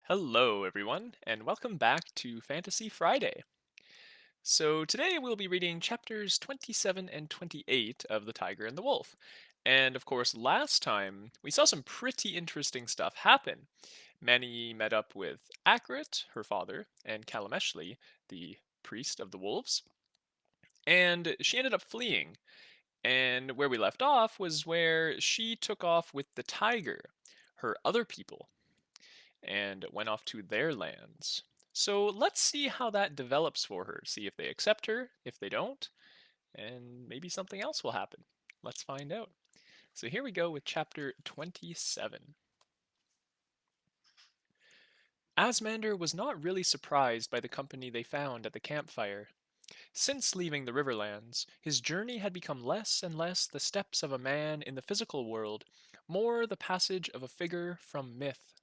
Hello, everyone, and welcome back to Fantasy Friday. So, today we'll be reading chapters 27 and 28 of The Tiger and the Wolf. And of course, last time we saw some pretty interesting stuff happen. Maniye met up with Akrit, her father, and Kalameshli, the priest of the wolves, and she ended up fleeing. And where we left off was where she took off with the tiger, her other people, and went off to their lands. So let's see how that develops for her. See if they accept her, if they don't, and maybe something else will happen. Let's find out. So here we go with chapter 27. Asmander was not really surprised by the company they found at the campfire. Since leaving the Riverlands, his journey had become less and less the steps of a man in the physical world, more the passage of a figure from myth.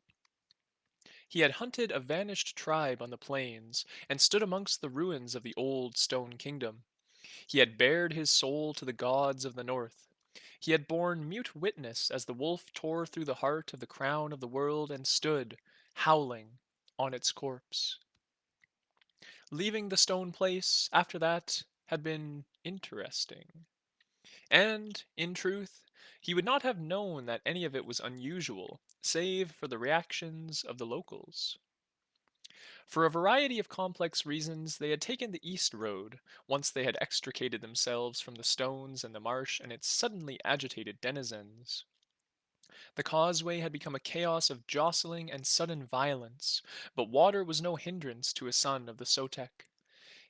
He had hunted a vanished tribe on the plains, and stood amongst the ruins of the old stone kingdom. He had bared his soul to the gods of the north. He had borne mute witness as the wolf tore through the heart of the crown of the world and stood, howling, on its corpse. Leaving the stone place, after that, had been interesting. And, in truth, he would not have known that any of it was unusual, save for the reactions of the locals. For a variety of complex reasons, they had taken the east road, once they had extricated themselves from the stones and the marsh and its suddenly agitated denizens. The causeway had become a chaos of jostling and sudden violence, but water was no hindrance to a son of the Sotek.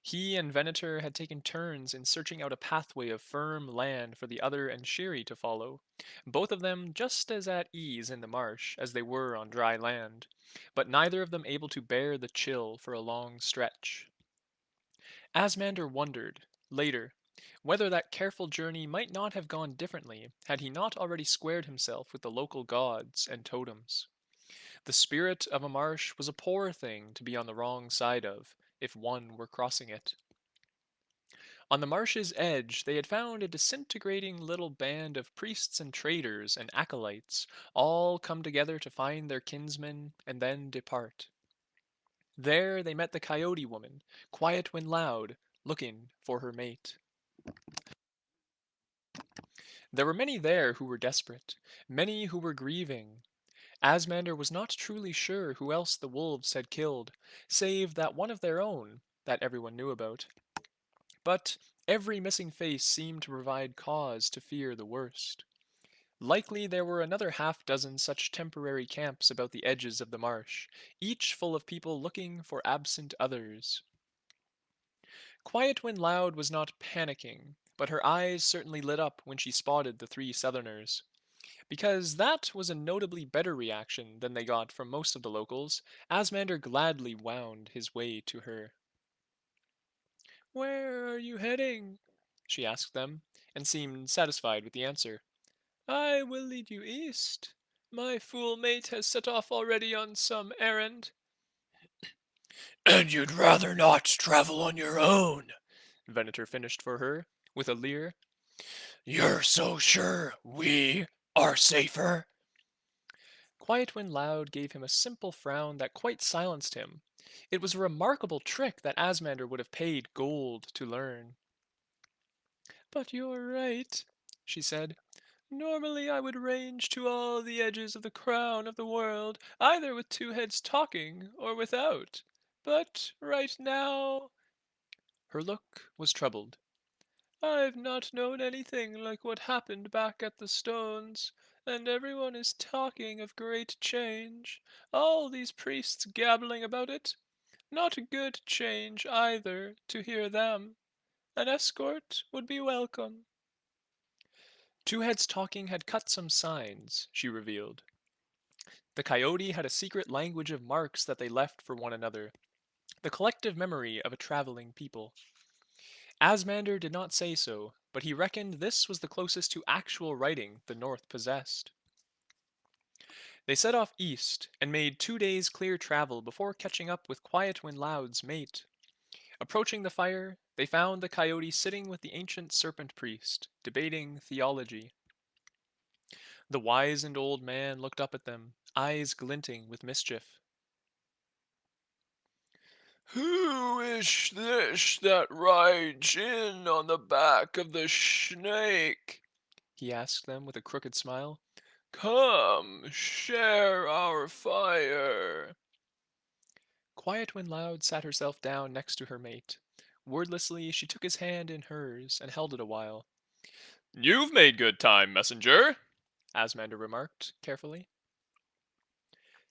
He and Venator had taken turns in searching out a pathway of firm land for the other and Shyri to follow, both of them just as at ease in the marsh as they were on dry land, but neither of them able to bear the chill for a long stretch. Asmander wondered, later, whether that careful journey might not have gone differently had he not already squared himself with the local gods and totems. The spirit of a marsh was a poor thing to be on the wrong side of, if one were crossing it. On the marsh's edge they had found a disintegrating little band of priests and traders and acolytes, all come together to find their kinsman and then depart. There they met the coyote woman, quiet when loud, looking for her mate. There were many there who were desperate, many who were grieving. Asmander was not truly sure who else the wolves had killed, save that one of their own, that everyone knew about. But every missing face seemed to provide cause to fear the worst. Likely there were another half dozen such temporary camps about the edges of the marsh, each full of people looking for absent others. Quiet when loud was not panicking, but her eyes certainly lit up when she spotted the three Southerners. Because that was a notably better reaction than they got from most of the locals, Asmander gladly wound his way to her. "Where are you heading?" she asked them, and seemed satisfied with the answer. "I will lead you east. My fool mate has set off already on some errand." And you'd rather not travel on your own, Venator finished for her, with a leer. you're so sure we are safer? Quiet when loud gave him a simple frown that quite silenced him. It was a remarkable trick that Asmander would have paid gold to learn. "But you're right," she said. "Normally I would range to all the edges of the crown of the world, either with two heads talking or without. But right now—" Her look was troubled. "I've not known anything like what happened back at the stones, and everyone is talking of great change. All these priests gabbling about it. Not good change either, to hear them. An escort would be welcome." Two Heads Talking had cut some signs, she revealed. The coyote had a secret language of marks that they left for one another, the collective memory of a traveling people. Asmander did not say so, but he reckoned this was the closest to actual writing the North possessed. They set off east, and made 2 days' clear travel before catching up with Quiet When Loud's mate. Approaching the fire, they found the coyote sitting with the ancient serpent priest, debating theology. The wizened old man looked up at them, eyes glinting with mischief. Who is this that rides in on the back of the snake? he asked them with a crooked smile. Come, share our fire. Quiet When Loud sat herself down next to her mate. Wordlessly, she took his hand in hers and held it a while. You've made good time, messenger. Asmander remarked, carefully.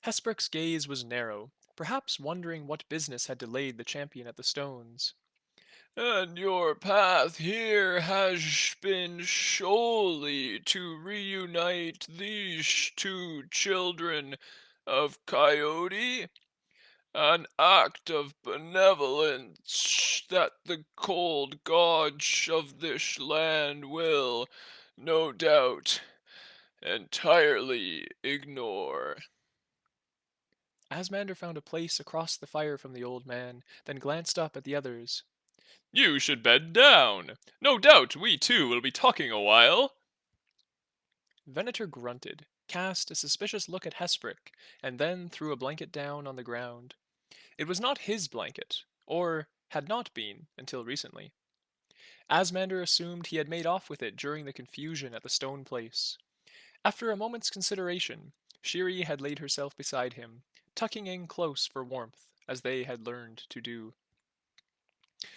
Hesprec's gaze was narrow, perhaps wondering what business had delayed the champion at the stones. And your path here has been solely to reunite these two children of Coyote? An act of benevolence that the cold gods of this land will, no doubt, entirely ignore. Asmander found a place across the fire from the old man, then glanced up at the others. You should bed down. No doubt we too will be talking a while. Venator grunted, cast a suspicious look at Hesprec, and then threw a blanket down on the ground. It was not his blanket, or had not been until recently. Asmander assumed he had made off with it during the confusion at the stone place. After a moment's consideration, Shyri had laid herself beside him, tucking in close for warmth, as they had learned to do.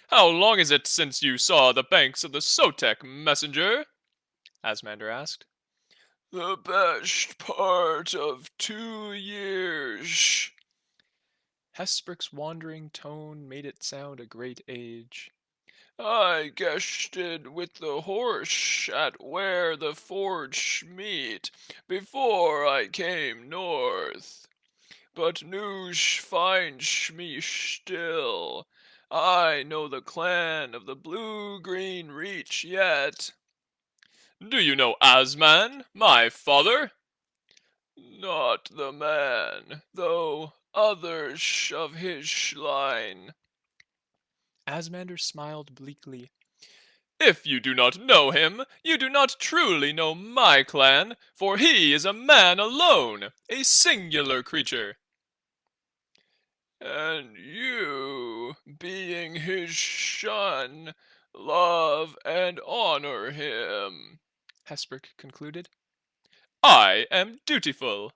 How long is it since you saw the banks of the Sotek, messenger? Asmander asked. The best part of 2 years. Hesprec's wandering tone made it sound a great age. I guested with the horse at where the forge meet before I came north. But news finds me still. I know the clan of the blue-green reach yet. Do you know Asman, my father? Not the man, though others of his line. Asmander smiled bleakly. If you do not know him, you do not truly know my clan, for he is a man alone, a singular creature. And you, being his son, love and honor him. Hesprec concluded. I am dutiful.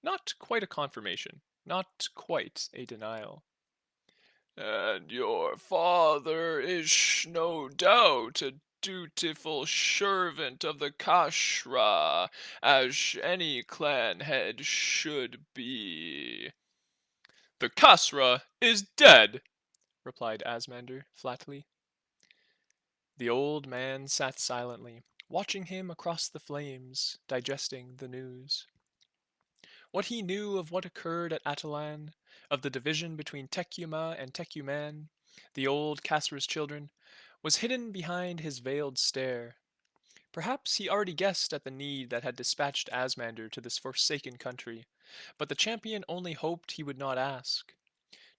Not quite a confirmation, not quite a denial. And your father is no doubt a dutiful servant of the Kashra, as any clan head should be. The Kasra is dead. Replied Asmander flatly. The old man sat silently, watching him across the flames, digesting the news. What he knew of what occurred at Atalan, of the division between Techuma and Tecuman, the old Kasra's children, was hidden behind his veiled stare. Perhaps he already guessed at the need that had dispatched Asmander to this forsaken country, but the champion only hoped he would not ask.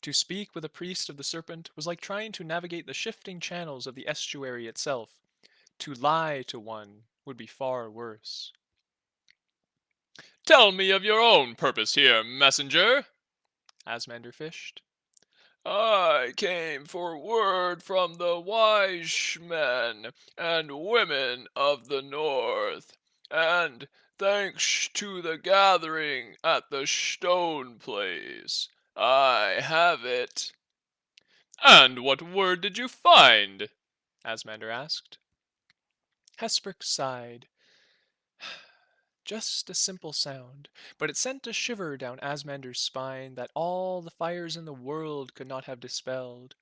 To speak with a priest of the serpent was like trying to navigate the shifting channels of the estuary itself. To lie to one would be far worse. Tell me of your own purpose here, messenger. Asmander fished. I came for word from the wise men and women of the north, and thanks to the gathering at the stone place, I have it. And what word did you find? Asmander asked. Hesprec sighed. Just a simple sound, but it sent a shiver down Asmander's spine that all the fires in the world could not have dispelled.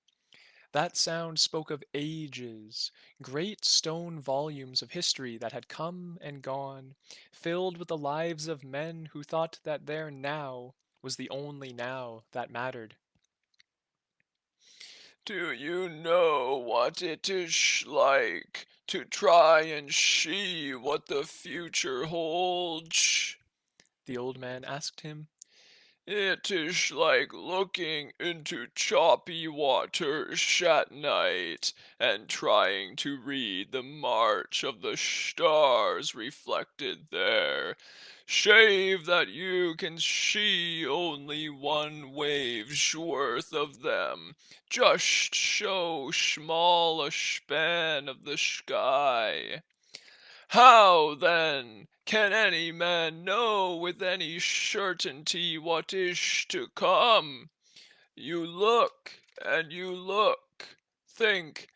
That sound spoke of ages, great stone volumes of history that had come and gone, filled with the lives of men who thought that their now was the only now that mattered. Do you know what it is like to try and see what the future holds? The old man asked him. It is like looking into choppy waters at night and trying to read the march of the stars reflected there, save that you can see only one wave's worth of them, just so small a span of the sky. How, then, can any man know with any certainty what is to come? You look, and you look. Think,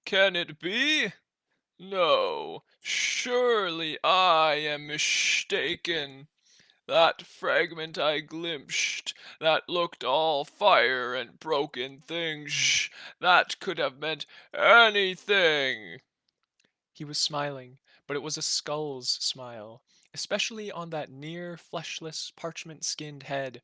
can it be? No, surely I am mistaken. That fragment I glimpsed, that looked all fire and broken things, that could have meant anything. He was smiling, but it was a skull's smile, especially on that near fleshless, parchment skinned head.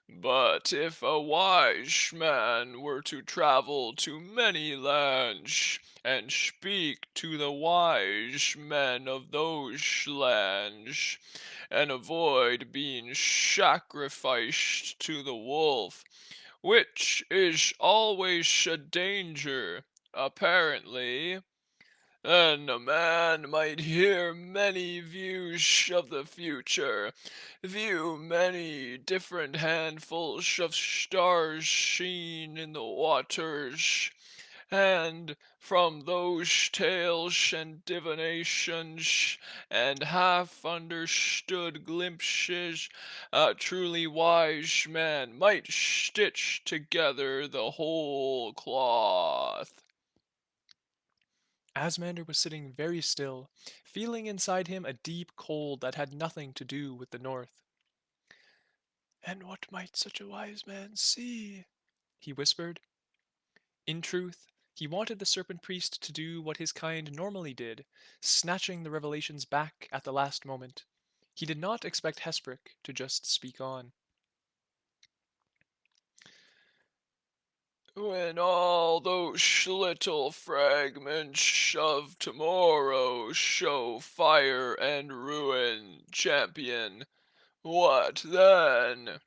But if a wise man were to travel to many lands, and speak to the wise men of those lands, and avoid being sacrificed to the wolf, which is always a danger, apparently, and a man might hear many views of the future, view many different handfuls of stars seen in the waters, and from those tales and divinations and half understood glimpses, a truly wise man might stitch together the whole cloth. Asmander was sitting very still, feeling inside him a deep cold that had nothing to do with the north. And what might such a wise man see? He whispered. In truth, he wanted the serpent priest to do what his kind normally did, snatching the revelations back at the last moment. He did not expect Hesprec to just speak on. When all those little fragments of tomorrow show fire and ruin, champion, what then?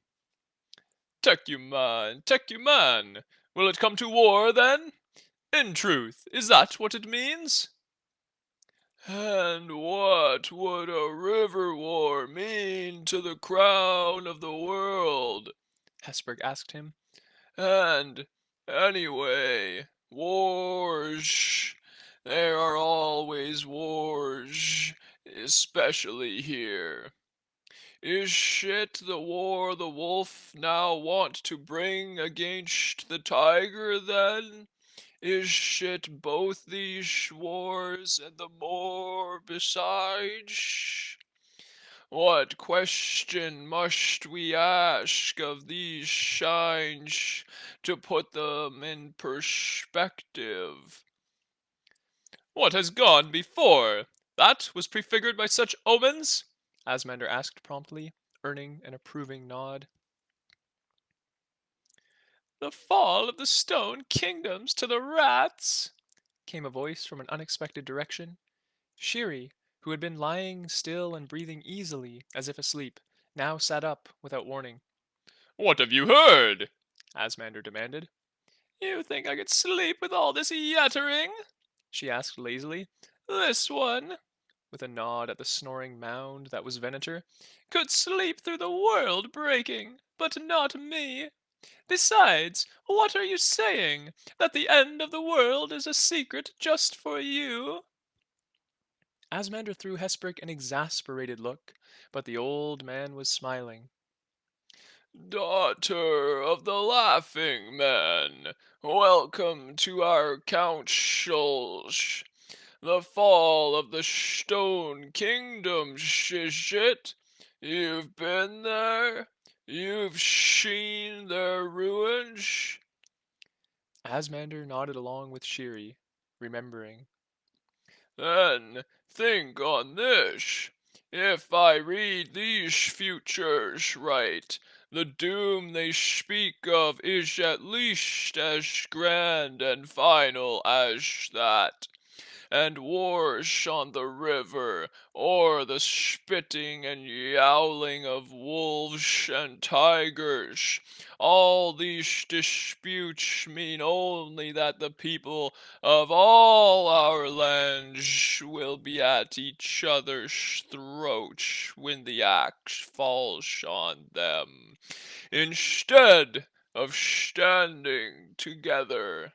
Tecuman! Will it come to war, then? In truth, is that what it means? And what would a river war mean to the crown of the world? Hesprec asked him. And anyway, wars. There are always wars, especially here. Is it the war the wolf now want to bring against the tiger then? Is it both these wars and the more besides? What question must we ask of these signs to put them in perspective? What has gone before? That was prefigured by such omens? Asmander asked promptly, earning an approving nod. The fall of the stone kingdoms to the rats, came a voice from an unexpected direction. Shyri, who had been lying still and breathing easily as if asleep, now sat up without warning. What have you heard? Asmander demanded. You think I could sleep with all this yattering? She asked lazily. This one, with a nod at the snoring mound that was Venator, could sleep through the world breaking, but not me. Besides, what are you saying? That the end of the world is a secret just for you? Asmander threw Hesprec an exasperated look, but the old man was smiling. Daughter of the Laughing Man, welcome to our councils. The fall of the Stone Kingdoms, is it? You've been there? You've seen their ruins? Asmander nodded along with Shyri, remembering. Then think on this. If I read these futures right, the doom they speak of is at least as grand and final as that. and wash on the river, or the spitting and yowling of wolves and tigers. All these disputes mean only that the people of all our lands will be at each other's throats when the axe falls on them, instead of standing together.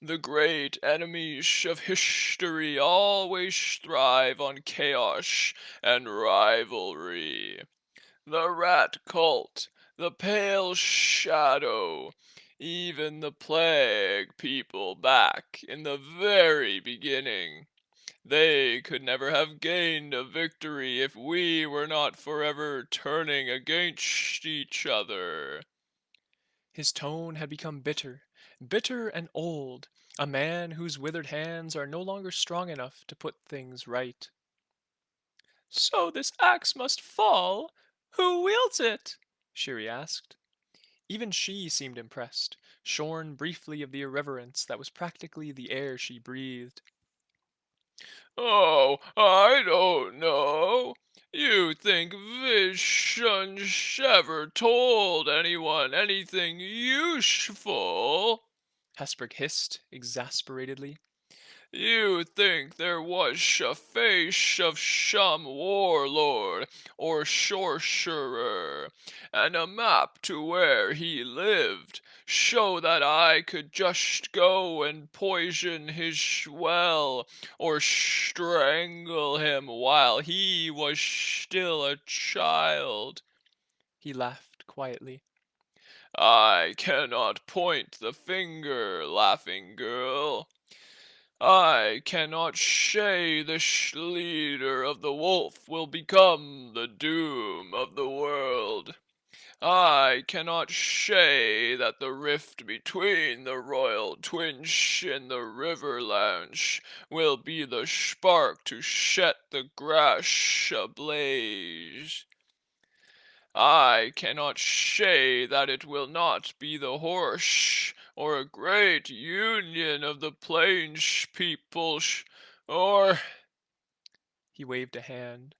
The great enemies of history always thrive on chaos and rivalry. The rat cult, the pale shadow, even the plague people back in the very beginning. They could never have gained a victory if we were not forever turning against each other. His tone had become bitter, bitter and old, a man whose withered hands are no longer strong enough to put things right. So this axe must fall? Who wields it? Shyri asked. Even she seemed impressed, shorn briefly of the irreverence that was practically the air she breathed. Oh, I don't know. You think Vision's ever told anyone anything useful? Hesprec hissed, exasperatedly. You think there was a face of some warlord or sorcerer, and a map to where he lived, so that I could just go and poison his well or strangle him while he was still a child. He laughed quietly. I cannot point the finger, laughing girl. I cannot say this leader of the wolf will become the doom of the world. I cannot say that the rift between the royal twins in the Riverlands will be the spark to set the grass ablaze. I cannot say that it will not be the horse, or a great union of the plains peoples, or He waved a hand.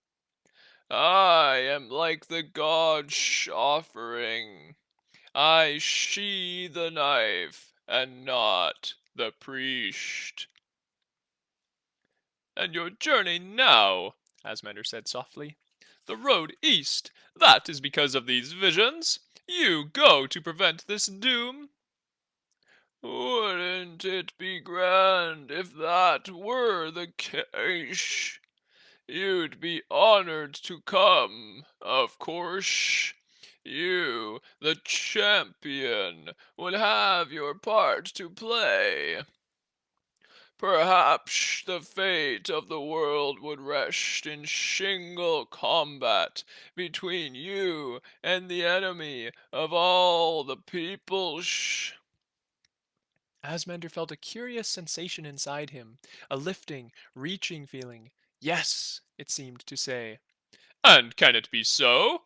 I am like the gods' offering. I see the knife, and not the priest. And your journey now, Asmander said softly. The road east, that is because of these visions. You go to prevent this doom. Wouldn't it be grand if that were the case? You'd be honored to come, of course. You, the champion, would have your part to play. Perhaps the fate of the world would rest in single combat between you and the enemy of all the peoples. Asmander felt a curious sensation inside him, a lifting, reaching feeling. Yes, it seemed to say. And can it be so?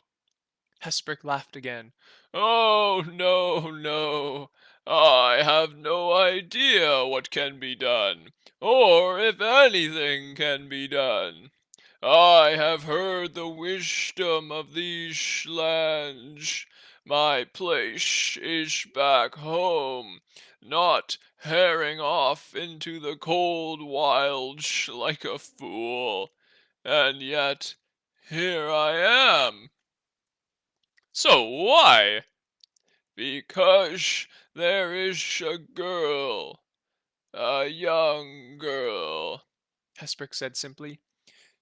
Hesprec laughed again. Oh, no, no. I have no idea what can be done, or if anything can be done. I have heard the wisdom of these lands. My place is back home, not herring off into the cold wilds like a fool. And yet, here I am. So why? Because there is a girl, a young girl. Hesprec said simply.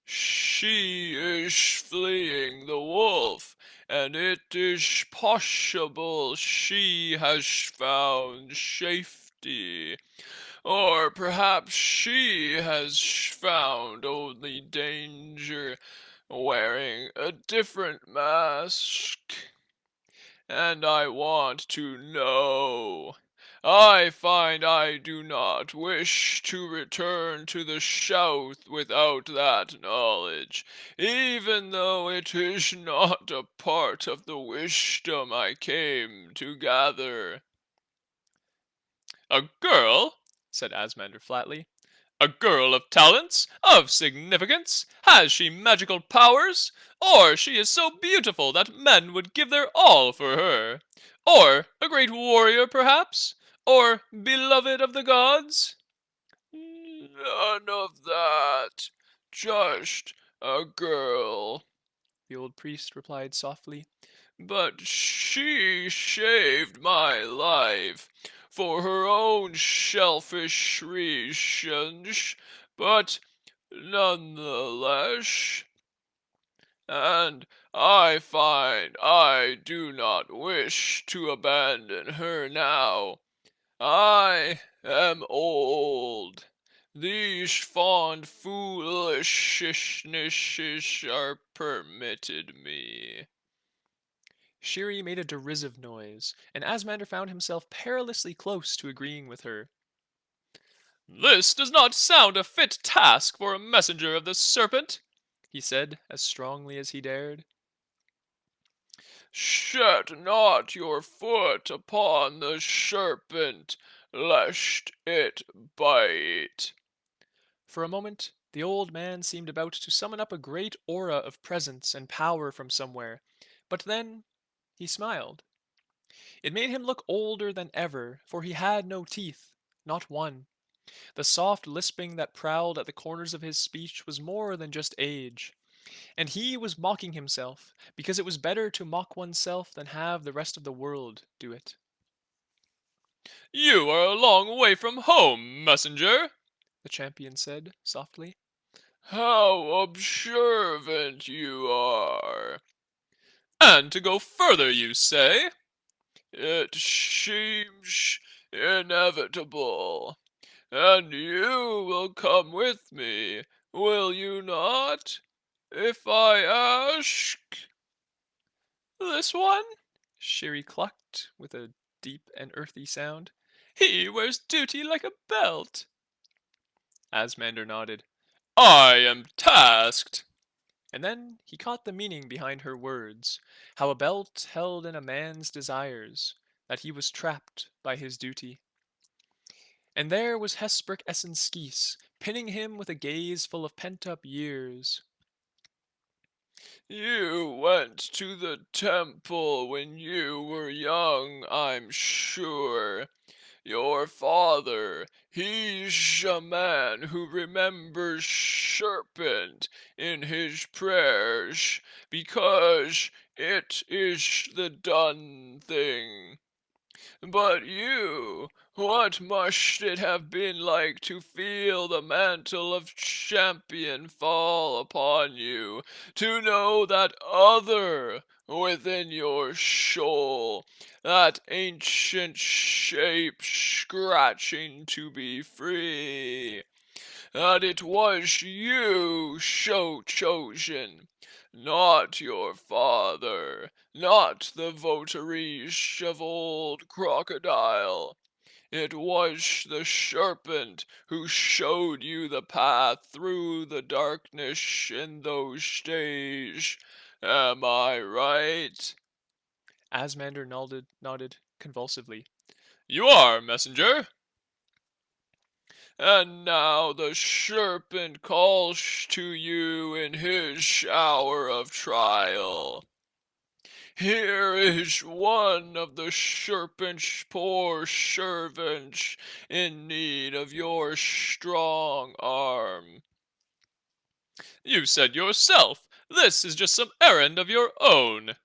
She is fleeing the wolf, and it is possible she has found safety. Or perhaps she has found only danger, wearing a different mask. And I want to know. I find I do not wish to return to the south without that knowledge, even though it is not a part of the wisdom I came to gather. A girl? Said Asmander flatly. A girl of talents, of significance? Has she magical powers? Or she is so beautiful that men would give their all for her? Or a great warrior, perhaps? Or beloved of the gods? None of that. Just a girl. The old priest replied softly. But she saved my life for her own selfish reasons, but nonetheless, and I find I do not wish to abandon her now. I am old. These fond foolishness's are permitted me. Shyri made a derisive noise, and Asmander found himself perilously close to agreeing with her. This does not sound a fit task for a messenger of the serpent, He said, as strongly as he dared. Set not your foot upon the serpent, lest it bite. For a moment, the old man seemed about to summon up a great aura of presence and power from somewhere, but then he smiled. It made him look older than ever, for he had no teeth, not one. The soft lisping that prowled at the corners of his speech was more than just age. And he was mocking himself, because it was better to mock oneself than have the rest of the world do it. You are a long way from home, messenger. The champion said, softly. How observant you are. And to go further, you say? It seems inevitable. And you will come with me, will you not? If I ask? This one? Sherry clucked with a deep and earthy sound. He wears duty like a belt. Asmander nodded. I am tasked. And then he caught the meaning behind her words, how a belt held in a man's desires, that he was trapped by his duty. And there was Hesprec Essenskis, pinning him with a gaze full of pent-up years. You went to the temple when you were young, I'm sure. Your father, he's a man who remembers serpent in his prayers, because it is the done thing. But you, what must it have been like to feel the mantle of champion fall upon you, to know that other within your soul, that ancient shape scratching to be free? That it was you so chosen, not your father, not the votaries of old crocodile. It was the serpent who showed you the path through the darkness in those days. Am I right? Asmander nodded convulsively. You are, messenger. And now the serpent calls to you in his hour of trial. Here is one of the serpent's poor servants in need of your strong arm. You said yourself, this is just some errand of your own.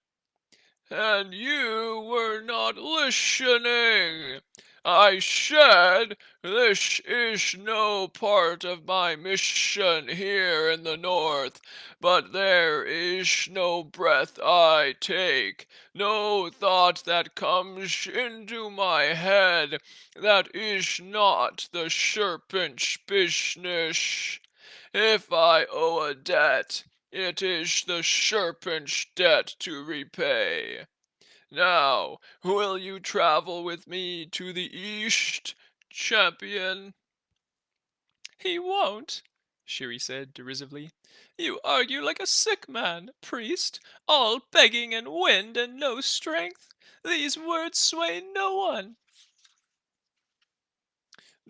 And you were not listening. I said, this is no part of my mission here in the north, but there is no breath I take, no thought that comes into my head that is not the serpent's business. If I owe a debt, it is the serpent's debt to repay. Now, will you travel with me to the east, champion? He won't, Sherry said derisively. You argue like a sick man, priest, all begging and wind and no strength. These words sway no one.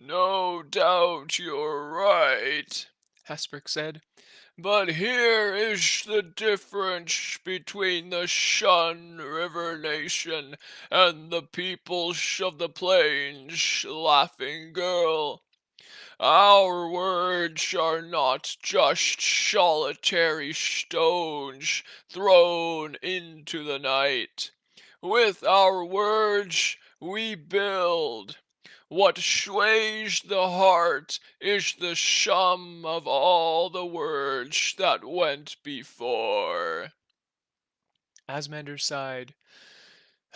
No doubt you're right, Hesprec said. But here is the difference between the Shun River Nation and the peoples of the plains, laughing girl. Our words are not just solitary stones thrown into the night. With our words we build. What sways the heart is the sum of all the words that went before. Asmander sighed.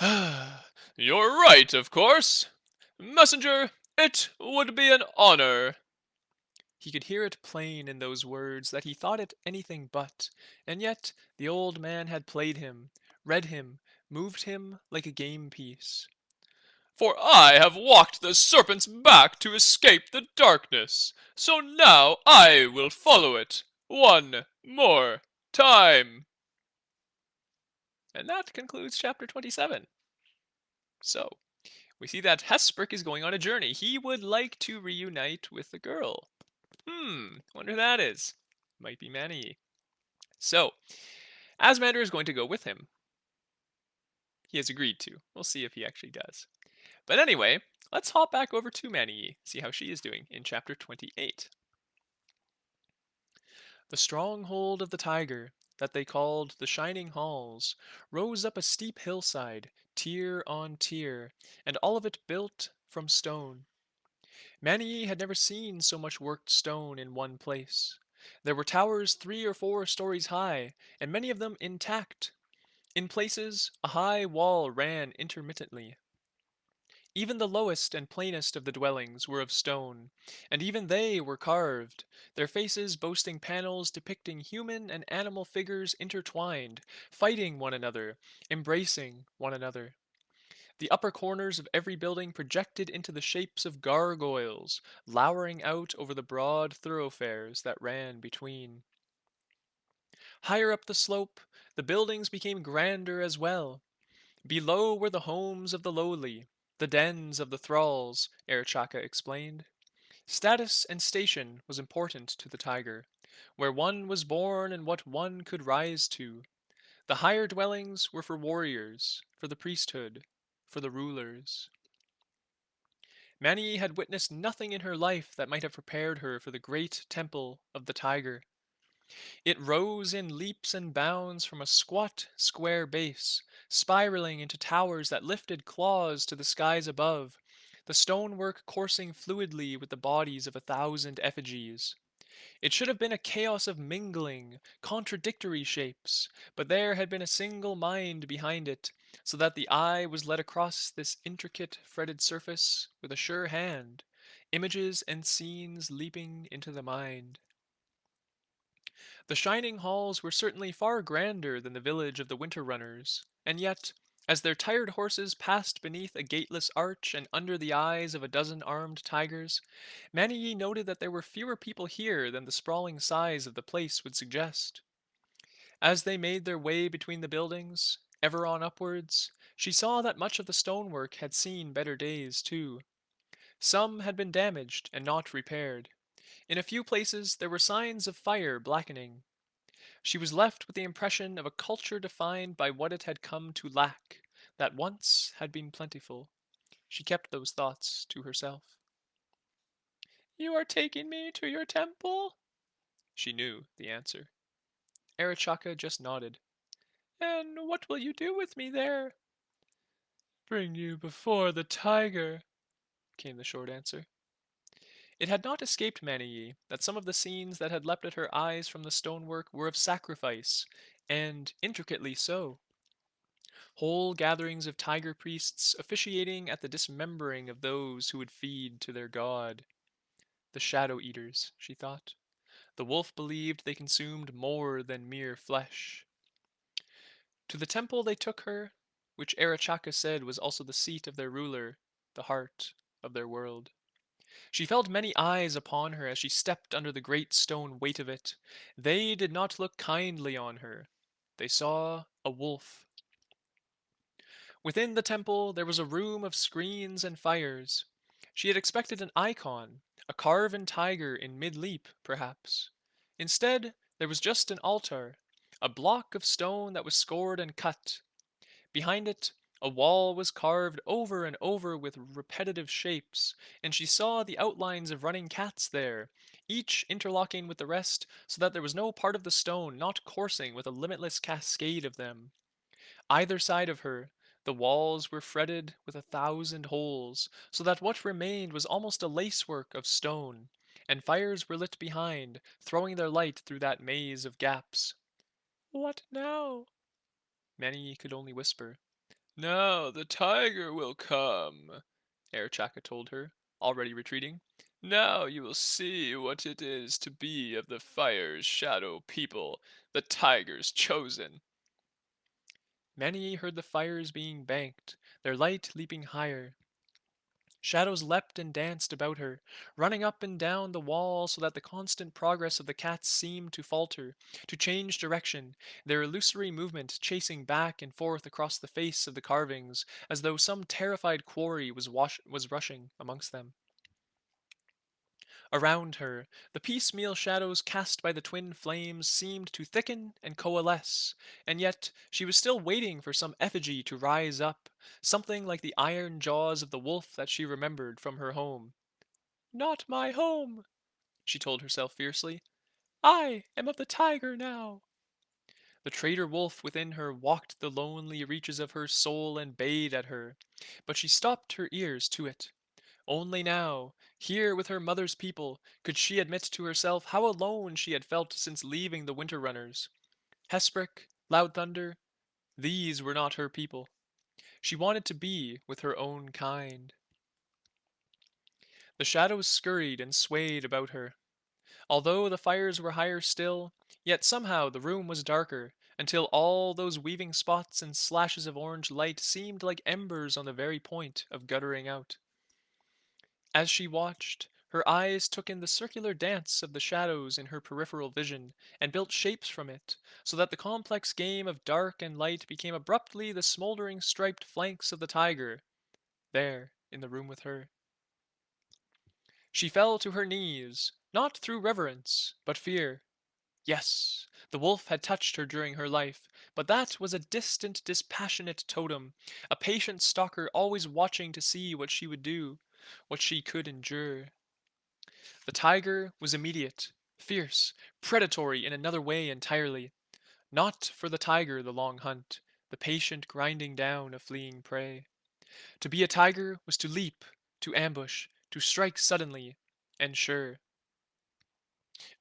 You're right, of course. Messenger, it would be an honor. He could hear it plain in those words that he thought it anything but, and yet the old man had played him, read him, moved him like a game piece. For I have walked the serpent's back to escape the darkness, so now I will follow it one more time. And that concludes chapter 27. So, we see that Hesprec is going on a journey. He would like to reunite with the girl. Wonder who that is. Might be Maniye. So, Asmander is going to go with him. He has agreed to. We'll see if he actually does. But anyway, let's hop back over to Maniye, see how she is doing in chapter 28. The stronghold of the tiger, that they called the Shining Halls, rose up a steep hillside, tier on tier, and all of it built from stone. Maniye had never seen so much worked stone in one place. There were towers 3 or 4 stories high, and many of them intact. In places, a high wall ran intermittently. Even the lowest and plainest of the dwellings were of stone, and even they were carved, their faces boasting panels depicting human and animal figures intertwined, fighting one another, embracing one another. The upper corners of every building projected into the shapes of gargoyles, lowering out over the broad thoroughfares that ran between. Higher up the slope, the buildings became grander as well. Below were the homes of the lowly, the dens of the thralls, Erechaka explained. Status and station was important to the tiger, where one was born and what one could rise to. The higher dwellings were for warriors, for the priesthood, for the rulers. Maniye had witnessed nothing in her life that might have prepared her for the great temple of the tiger. It rose in leaps and bounds from a squat, square base, spiraling into towers that lifted claws to the skies above, the stonework coursing fluidly with the bodies of 1,000 effigies. It should have been a chaos of mingling, contradictory shapes, but there had been a single mind behind it, so that the eye was led across this intricate, fretted surface with a sure hand, images and scenes leaping into the mind. The shining halls were certainly far grander than the village of the winter runners, and yet, as their tired horses passed beneath a gateless arch and under the eyes of a dozen armed tigers, Maniye noted that there were fewer people here than the sprawling size of the place would suggest. As they made their way between the buildings, ever on upwards, she saw that much of the stonework had seen better days too. Some had been damaged and not repaired. In a few places there were signs of fire blackening. She was left with the impression of a culture defined by what it had come to lack, that once had been plentiful. She kept those thoughts to herself. You are taking me to your temple? She knew the answer. Arachaka just nodded. And what will you do with me there? Bring you before the tiger, came the short answer. It had not escaped Maniye that some of the scenes that had leapt at her eyes from the stonework were of sacrifice, and intricately so. Whole gatherings of tiger priests officiating at the dismembering of those who would feed to their god. The shadow eaters, she thought. The wolf believed they consumed more than mere flesh. To the temple they took her, which Arachaka said was also the seat of their ruler, the heart of their world. She felt many eyes upon her as she stepped under the great stone weight of it. They did not look kindly on her. They saw a wolf. Within the temple there was a room of screens and fires. She had expected an icon, a carven tiger in mid-leap, perhaps. Instead, there was just an altar, a block of stone that was scored and cut. Behind it, a wall was carved over and over with repetitive shapes, and she saw the outlines of running cats there, each interlocking with the rest so that there was no part of the stone not coursing with a limitless cascade of them. Either side of her, the walls were fretted with 1,000 holes, so that what remained was almost a lacework of stone, and fires were lit behind, throwing their light through that maze of gaps. What now? Many could only whisper. Now the tiger will come, Erechaka told her, already retreating. now you will see what it is to be of the fire's shadow people, the tiger's chosen. Many heard the fires being banked, their light leaping higher. Shadows leapt and danced about her, running up and down the wall so that the constant progress of the cats seemed to falter, to change direction, their illusory movement chasing back and forth across the face of the carvings, as though some terrified quarry was rushing amongst them. Around her, the piecemeal shadows cast by the twin flames seemed to thicken and coalesce, and yet she was still waiting for some effigy to rise up, something like the iron jaws of the wolf that she remembered from her home. Not my home, she told herself fiercely. I am of the tiger now. The traitor wolf within her walked the lonely reaches of her soul and bayed at her, but she stopped her ears to it. Only now, here with her mother's people, could she admit to herself how alone she had felt since leaving the Winter Runners. Hesprec, Loud Thunder, these were not her people. She wanted to be with her own kind. The shadows scurried and swayed about her. Although the fires were higher still, yet somehow the room was darker, until all those weaving spots and slashes of orange light seemed like embers on the very point of guttering out. As she watched, her eyes took in the circular dance of the shadows in her peripheral vision, and built shapes from it, so that the complex game of dark and light became abruptly the smoldering striped flanks of the tiger, there in the room with her. She fell to her knees, not through reverence, but fear. Yes, the wolf had touched her during her life, but that was a distant, dispassionate totem, a patient stalker always watching to see what she would do, what she could endure. The tiger was immediate, fierce, predatory in another way entirely. Not for the tiger the long hunt, the patient grinding down of fleeing prey. To be a tiger was to leap, to ambush, to strike suddenly, and sure.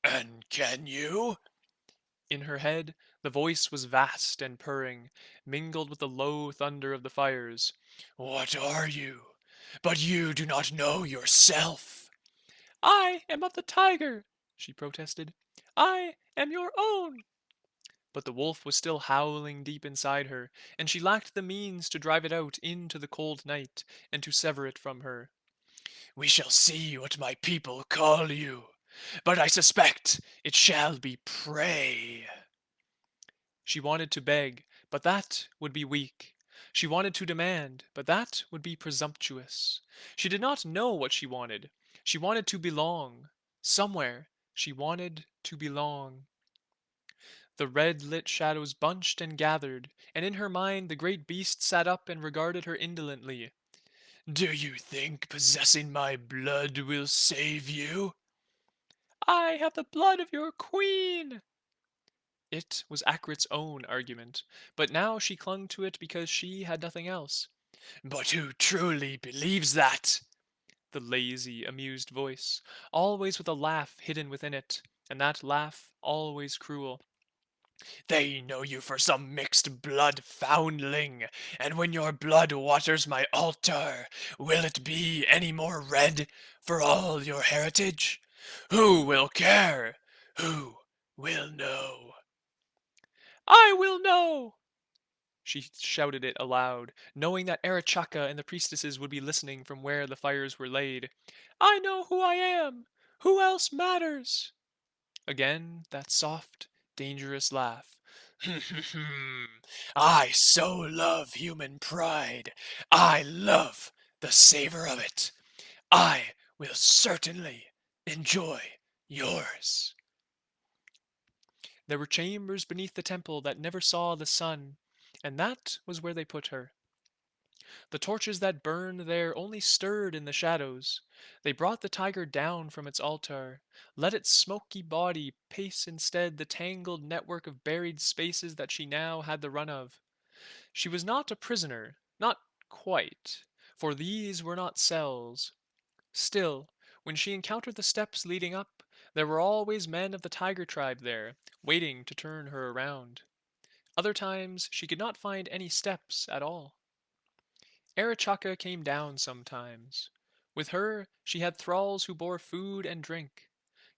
And can you? In her head, the voice was vast and purring, mingled with the low thunder of the fires. What are you? But you do not know yourself. I am of the tiger, she protested. I am your own. But the wolf was still howling deep inside her, and she lacked the means to drive it out into the cold night, and to sever it from her. We shall see what my people call you, but I suspect it shall be prey. She wanted to beg, but that would be weak. She wanted to demand, but that would be presumptuous. She did not know what she wanted. She wanted to belong. Somewhere. She wanted to belong. The red-lit shadows bunched and gathered, and in her mind the great beast sat up and regarded her indolently. Do you think possessing my blood will save you? I have the blood of your queen! It was Akrit's own argument, but now she clung to it because she had nothing else. But who truly believes that? The lazy, amused voice, always with a laugh hidden within it, and that laugh always cruel. They know you for some mixed blood foundling, and when your blood waters my altar, will it be any more red for all your heritage? Who will care? Who will know? I will know! She shouted it aloud, knowing that Erechaka and the priestesses would be listening from where the fires were laid. I know who I am! Who else matters? Again that soft, dangerous laugh. I so love human pride. I love the savor of it. I will certainly enjoy yours. There were chambers beneath the temple that never saw the sun, and that was where they put her. The torches that burned there only stirred in the shadows. They brought the tiger down from its altar, let its smoky body pace instead the tangled network of buried spaces that she now had the run of. She was not a prisoner, not quite, for these were not cells. Still, when she encountered the steps leading up, there were always men of the tiger tribe there, waiting to turn her around. Other times she could not find any steps at all. Arachaka came down sometimes. With her she had thralls who bore food and drink,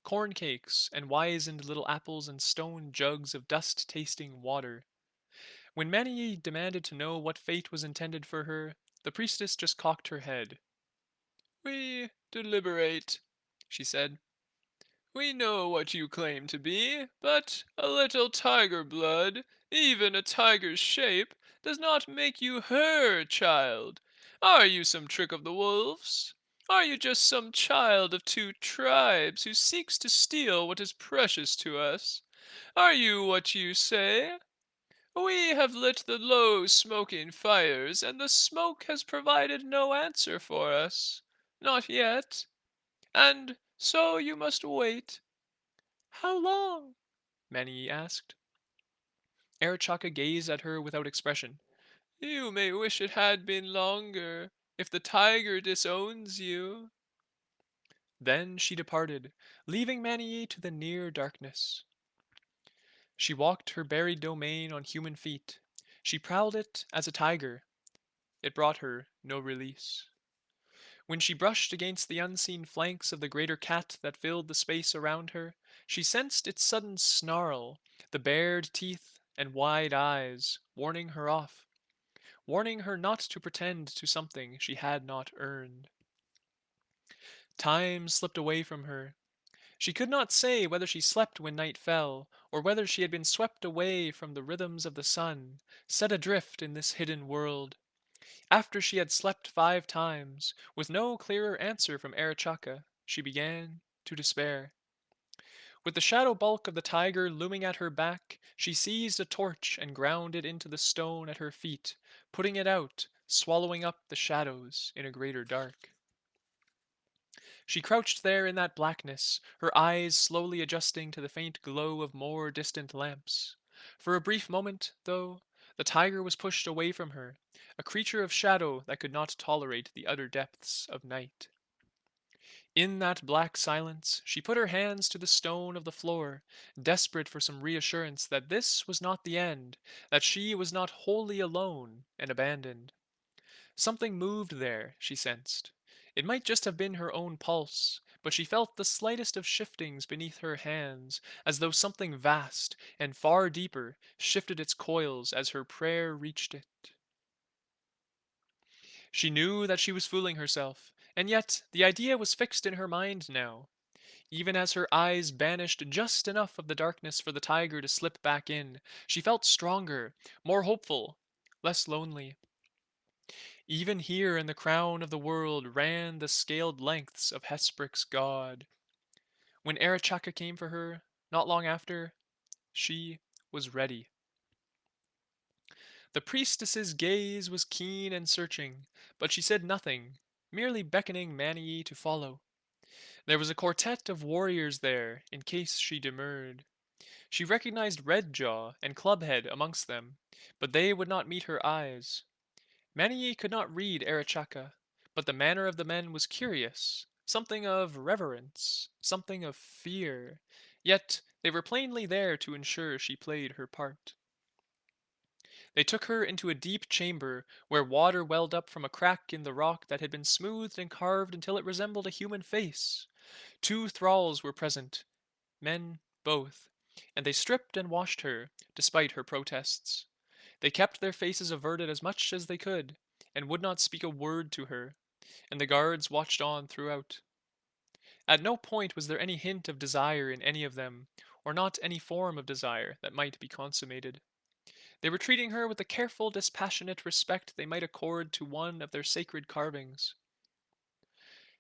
corn cakes and wizened little apples and stone jugs of dust-tasting water. When Maniye demanded to know what fate was intended for her, the priestess just cocked her head. "We deliberate," she said. "We know what you claim to be, but a little tiger blood, even a tiger's shape, does not make you her child. Are you some trick of the wolves? Are you just some child of two tribes who seeks to steal what is precious to us? Are you what you say? We have lit the low smoking fires, and the smoke has provided no answer for us. Not yet. And so you must wait." "How long?" Manny asked. Arachaka gazed at her without expression. "You may wish it had been longer, if the tiger disowns you." Then she departed, leaving Manny to the near darkness. She walked her buried domain on human feet. She prowled it as a tiger. It brought her no release. When she brushed against the unseen flanks of the greater cat that filled the space around her, she sensed its sudden snarl, the bared teeth and wide eyes, warning her off, warning her not to pretend to something she had not earned. Time slipped away from her. She could not say whether she slept when night fell, or whether she had been swept away from the rhythms of the sun, set adrift in this hidden world. After she had slept 5 times, with no clearer answer from Arachaka, she began to despair. With the shadow bulk of the tiger looming at her back, she seized a torch and ground it into the stone at her feet, putting it out, swallowing up the shadows in a greater dark. She crouched there in that blackness, her eyes slowly adjusting to the faint glow of more distant lamps. For a brief moment, though, the tiger was pushed away from her, a creature of shadow that could not tolerate the utter depths of night. In that black silence, she put her hands to the stone of the floor, desperate for some reassurance that this was not the end, that she was not wholly alone and abandoned. Something moved there, she sensed. It might just have been her own pulse, but she felt the slightest of shiftings beneath her hands, as though something vast and far deeper shifted its coils as her prayer reached it. She knew that she was fooling herself, and yet the idea was fixed in her mind now. Even as her eyes banished just enough of the darkness for the tiger to slip back in, she felt stronger, more hopeful, less lonely. Even here in the crown of the world ran the scaled lengths of Hesprec's god. When Arachaka came for her, not long after, she was ready. The priestess's gaze was keen and searching, but she said nothing, merely beckoning Maniye to follow. There was a quartet of warriors there, in case she demurred. She recognized Redjaw and Clubhead amongst them, but they would not meet her eyes. Maniye could not read Arachaka, but the manner of the men was curious, something of reverence, something of fear, yet they were plainly there to ensure she played her part. They took her into a deep chamber where water welled up from a crack in the rock that had been smoothed and carved until it resembled a human face. 2 thralls were present, men both, and they stripped and washed her, despite her protests. They kept their faces averted as much as they could, and would not speak a word to her, and the guards watched on throughout. At no point was there any hint of desire in any of them, or not any form of desire that might be consummated. They were treating her with the careful, dispassionate respect they might accord to one of their sacred carvings.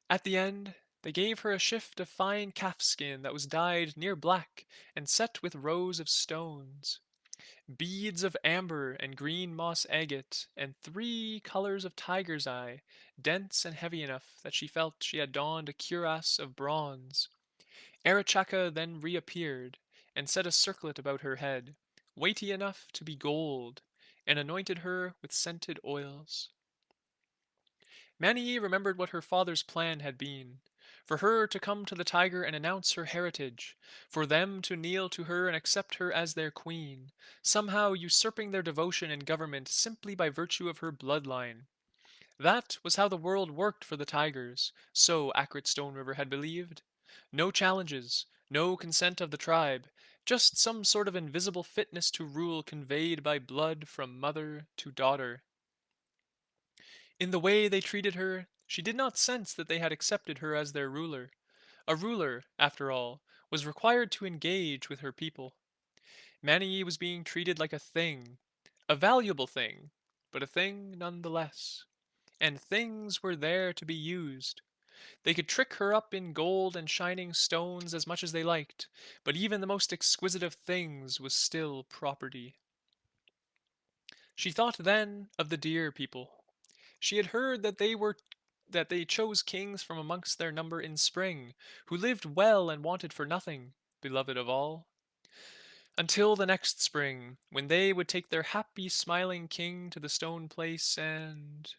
At the end, they gave her a shift of fine calfskin that was dyed near black and set with rows of stones, beads of amber and green moss agate, and 3 colors of tiger's eye, dense and heavy enough that she felt she had donned a cuirass of bronze. Erechaka then reappeared and set a circlet about her head, weighty enough to be gold, and anointed her with scented oils. Maniye remembered what her father's plan had been, for her to come to the tiger and announce her heritage, for them to kneel to her and accept her as their queen, somehow usurping their devotion and government simply by virtue of her bloodline. That was how the world worked for the tigers, so Accurate Stone River had believed. No challenges, no consent of the tribe, just some sort of invisible fitness to rule conveyed by blood from mother to daughter. In the way they treated her, she did not sense that they had accepted her as their ruler. A ruler, after all, was required to engage with her people. Maniye was being treated like a valuable thing, but a thing nonetheless. And things were there to be used. They could trick her up in gold and shining stones as much as they liked, but even the most exquisite of things was still property. She thought then of the deer people. She had heard that they chose kings from amongst their number in spring, who lived well and wanted for nothing, beloved of all, until the next spring, when they would take their happy, smiling king to the stone place and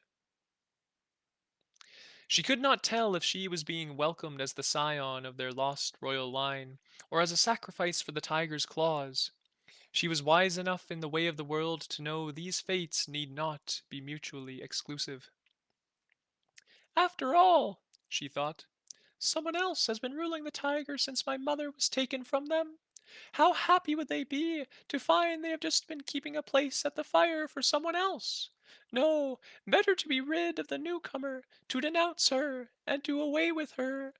she could not tell if she was being welcomed as the scion of their lost royal line, or as a sacrifice for the tiger's claws. She was wise enough in the way of the world to know these fates need not be mutually exclusive. After all, she thought, someone else has been ruling the tiger since my mother was taken from them. How happy would they be to find they have just been keeping a place at the fire for someone else? No, better to be rid of the newcomer, to denounce her, and do away with her.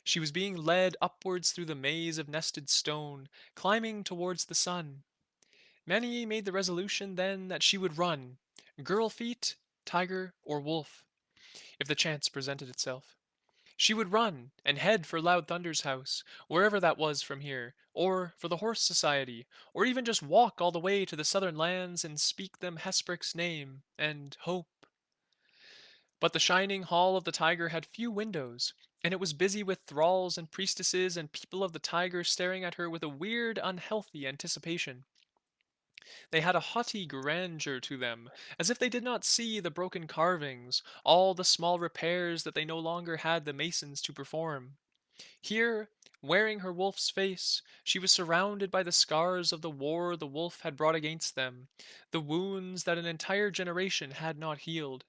She was being led upwards through the maze of nested stone, climbing towards the sun. Maniye made the resolution then that she would run, girl feet, tiger, or wolf, if the chance presented itself. She would run and head for Loud Thunder's house, wherever that was from here, or for the Horse Society, or even just walk all the way to the southern lands and speak them Hesprec's name, and hope. But the shining hall of the tiger had few windows, and it was busy with thralls and priestesses and people of the tiger staring at her with a weird, unhealthy anticipation. They had a haughty grandeur to them, as if they did not see the broken carvings, all the small repairs that they no longer had the masons to perform. Here, wearing her wolf's face, she was surrounded by the scars of the war the wolf had brought against them, the wounds that an entire generation had not healed.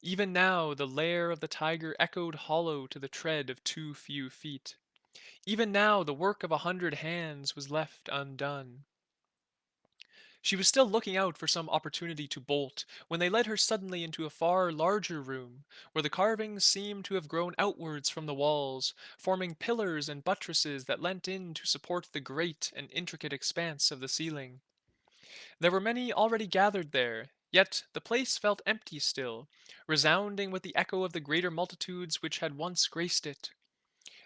Even now, the lair of the tiger echoed hollow to the tread of too few feet. Even now, the work of 100 hands was left undone. She was still looking out for some opportunity to bolt when they led her suddenly into a far larger room, where the carvings seemed to have grown outwards from the walls, forming pillars and buttresses that leant in to support the great and intricate expanse of the ceiling. There were many already gathered there, yet the place felt empty still, resounding with the echo of the greater multitudes which had once graced it.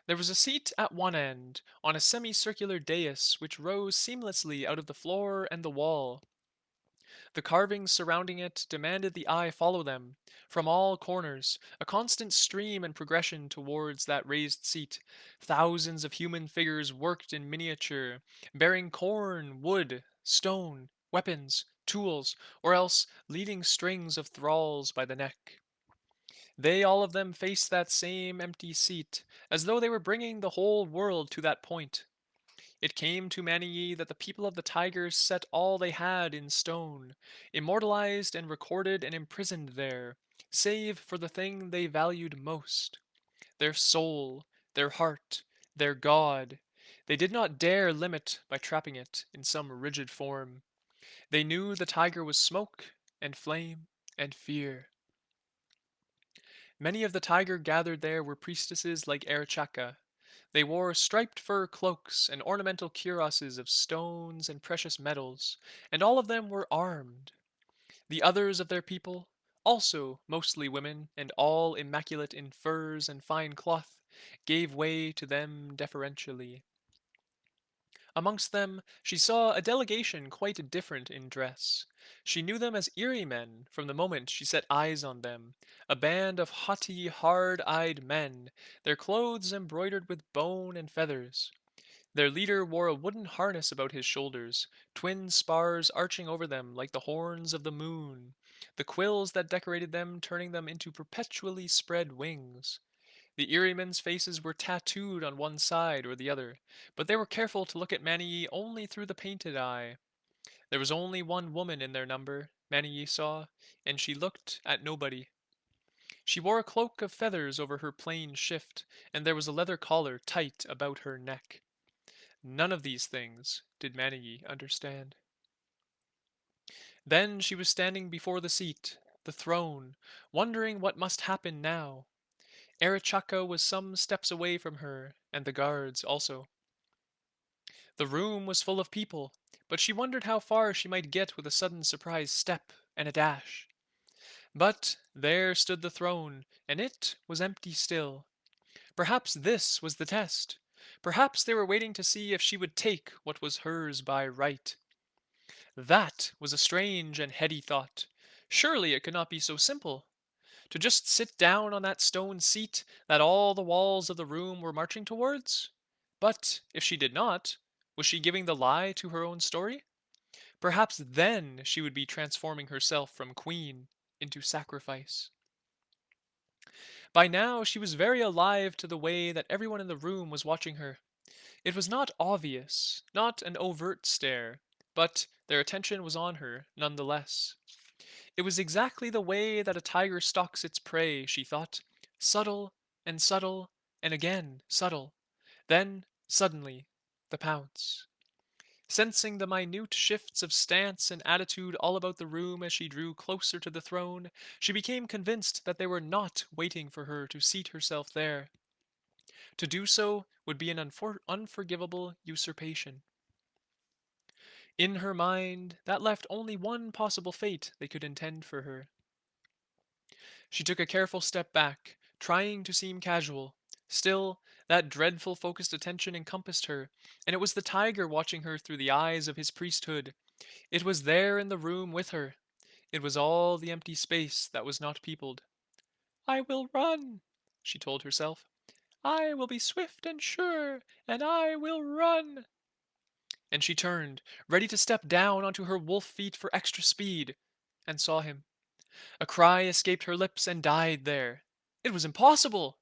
There was a seat at one end, on a semicircular dais which rose seamlessly out of the floor and the wall. The carvings surrounding it demanded the eye follow them, from all corners, a constant stream and progression towards that raised seat. Thousands of human figures worked in miniature, bearing corn, wood, stone, weapons, tools, or else leading strings of thralls by the neck. They all of them faced that same empty seat, as though they were bringing the whole world to that point. It came to Maniye that the people of the Tigers set all they had in stone, immortalized and recorded and imprisoned there, save for the thing they valued most, their soul, their heart, their God. They did not dare limit by trapping it in some rigid form. They knew the tiger was smoke and flame and fear. Many of the tiger gathered there were priestesses like Erechaka. They wore striped fur cloaks and ornamental cuirasses of stones and precious metals, and all of them were armed. The others of their people, also mostly women, and all immaculate in furs and fine cloth, gave way to them deferentially. Amongst them she saw a delegation quite different in dress. She knew them as Erie men from the moment she set eyes on them, a band of haughty, hard-eyed men, their clothes embroidered with bone and feathers. Their leader wore a wooden harness about his shoulders, twin spars arching over them like the horns of the moon, the quills that decorated them turning them into perpetually spread wings. The Eriemen's faces were tattooed on one side or the other, but they were careful to look at Maniye only through the painted eye. There was only one woman in their number, Maniye saw, and she looked at nobody. She wore a cloak of feathers over her plain shift, and there was a leather collar tight about her neck. None of these things did Maniye understand. Then she was standing before the seat, the throne, wondering what must happen now. Erichaka was some steps away from her, and the guards also. The room was full of people, but she wondered how far she might get with a sudden surprise step and a dash. But there stood the throne, and it was empty still. Perhaps this was the test. Perhaps they were waiting to see if she would take what was hers by right. That was a strange and heady thought. Surely it could not be so simple. To just sit down on that stone seat that all the walls of the room were marching towards? But if she did not, was she giving the lie to her own story? Perhaps then she would be transforming herself from queen into sacrifice. By now she was very alive to the way that everyone in the room was watching her. It was not obvious, not an overt stare, but their attention was on her none the less. It was exactly the way that a tiger stalks its prey, she thought, subtle, and again subtle. Then, suddenly, the pounce. Sensing the minute shifts of stance and attitude all about the room as she drew closer to the throne, she became convinced that they were not waiting for her to seat herself there. To do so would be an unforgivable usurpation. In her mind, that left only one possible fate they could intend for her. She took a careful step back, trying to seem casual. Still, that dreadful focused attention encompassed her, and it was the tiger watching her through the eyes of his priesthood. It was there in the room with her. It was all the empty space that was not peopled. I will run, she told herself. I will be swift and sure, and I will run. And she turned, ready to step down onto her wolf feet for extra speed, and saw him. A cry escaped her lips and died there. It was impossible!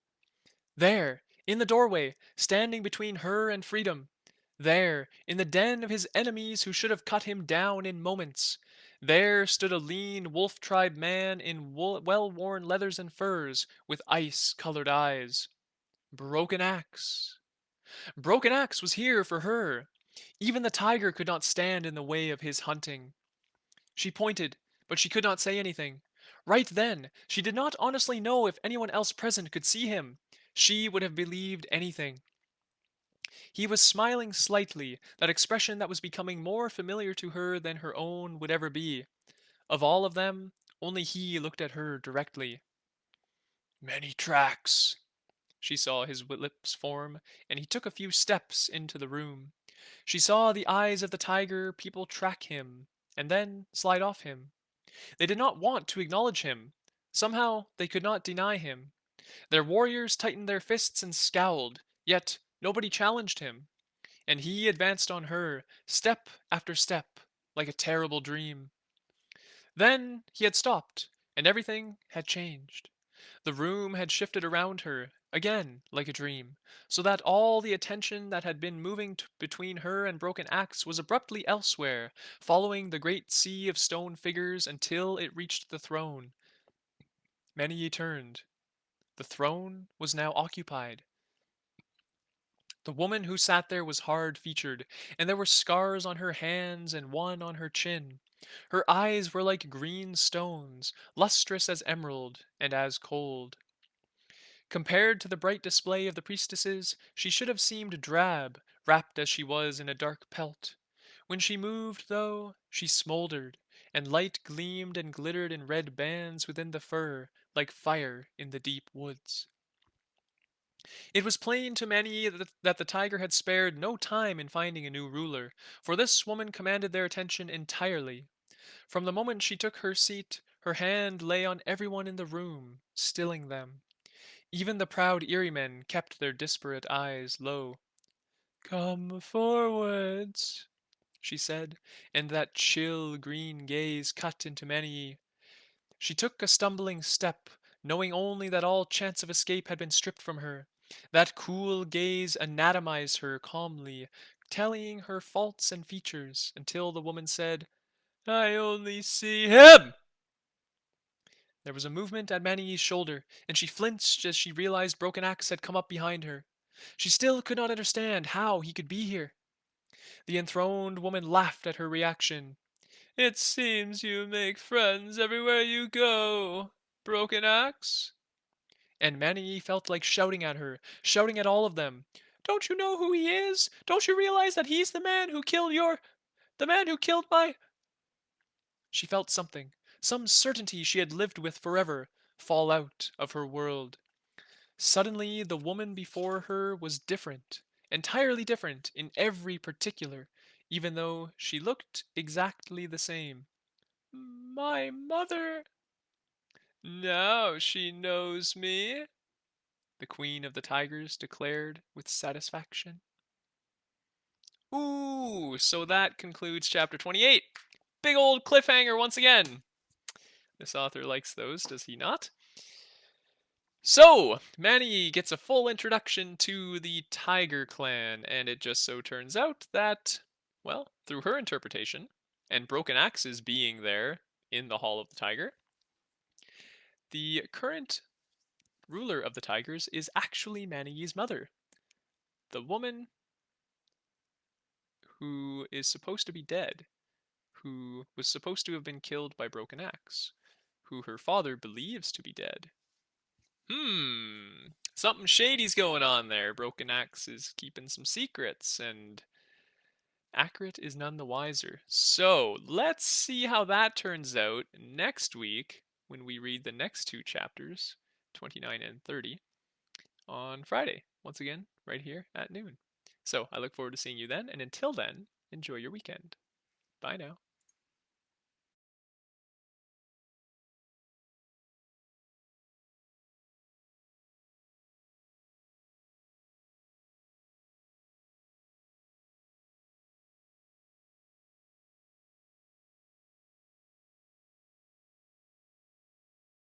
There, in the doorway, standing between her and freedom. There, in the den of his enemies who should have cut him down in moments. There stood a lean wolf tribe man in well worn leathers and furs, with ice colored eyes. Broken Axe. Broken Axe was here for her. Even the tiger could not stand in the way of his hunting. She pointed, but she could not say anything. Right then, she did not honestly know if anyone else present could see him. She would have believed anything. He was smiling slightly, that expression that was becoming more familiar to her than her own would ever be. Of all of them, only he looked at her directly. Many tracks. She saw his lips form, and he took a few steps into the room. She saw the eyes of the tiger people track him, and then slide off him. They did not want to acknowledge him. Somehow they could not deny him. Their warriors tightened their fists and scowled, yet nobody challenged him. And he advanced on her, step after step, like a terrible dream. Then he had stopped, and everything had changed. The room had shifted around her, again like a dream, so that all the attention that had been moving between her and Broken Axe was abruptly elsewhere, following the great sea of stone figures until it reached the throne. Maniye turned. The throne was now occupied. The woman who sat there was hard-featured, and there were scars on her hands and one on her chin. Her eyes were like green stones, lustrous as emerald and as cold. Compared to the bright display of the priestesses, she should have seemed drab, wrapped as she was in a dark pelt. When she moved, though, she smoldered, and light gleamed and glittered in red bands within the fur, like fire in the deep woods. It was plain to many that the tiger had spared no time in finding a new ruler, for this woman commanded their attention entirely. From the moment she took her seat, her hand lay on everyone in the room, stilling them. Even the proud Erie kept their disparate eyes low. "Come forwards," she said, and that chill green gaze cut into Maniye. She took a stumbling step, knowing only that all chance of escape had been stripped from her. That cool gaze anatomized her calmly, tallying her faults and features, until the woman said, "I only see him!" There was a movement at Maniye's shoulder, and she flinched as she realized Broken Axe had come up behind her. She still could not understand how he could be here. The enthroned woman laughed at her reaction. "It seems you make friends everywhere you go, Broken Axe." And Maniye felt like shouting at her, shouting at all of them. "Don't you know who he is? Don't you realize that he's the man who killed my—" She felt something, some certainty she had lived with forever, fall out of her world. Suddenly the woman before her was different, entirely different in every particular, even though she looked exactly the same. "My mother! Now she knows me," the Queen of the Tigers declared with satisfaction. Ooh, so that concludes chapter 28. Big old cliffhanger once again. This author likes those, does he not? So, Manny gets a full introduction to the Tiger Clan, and it just so turns out that, well, through her interpretation, and Broken Axe's being there in the Hall of the Tiger, the current ruler of the Tigers is actually Maniye's mother, the woman who is supposed to be dead, who was supposed to have been killed by Broken Axe, who her father believes to be dead. Something shady's going on there. Broken Axe is keeping some secrets, and Accurate is none the wiser. So, let's see how that turns out next week when we read the next two chapters, 29 and 30, on Friday. Once again, right here at noon. So, I look forward to seeing you then, and until then, enjoy your weekend. Bye now.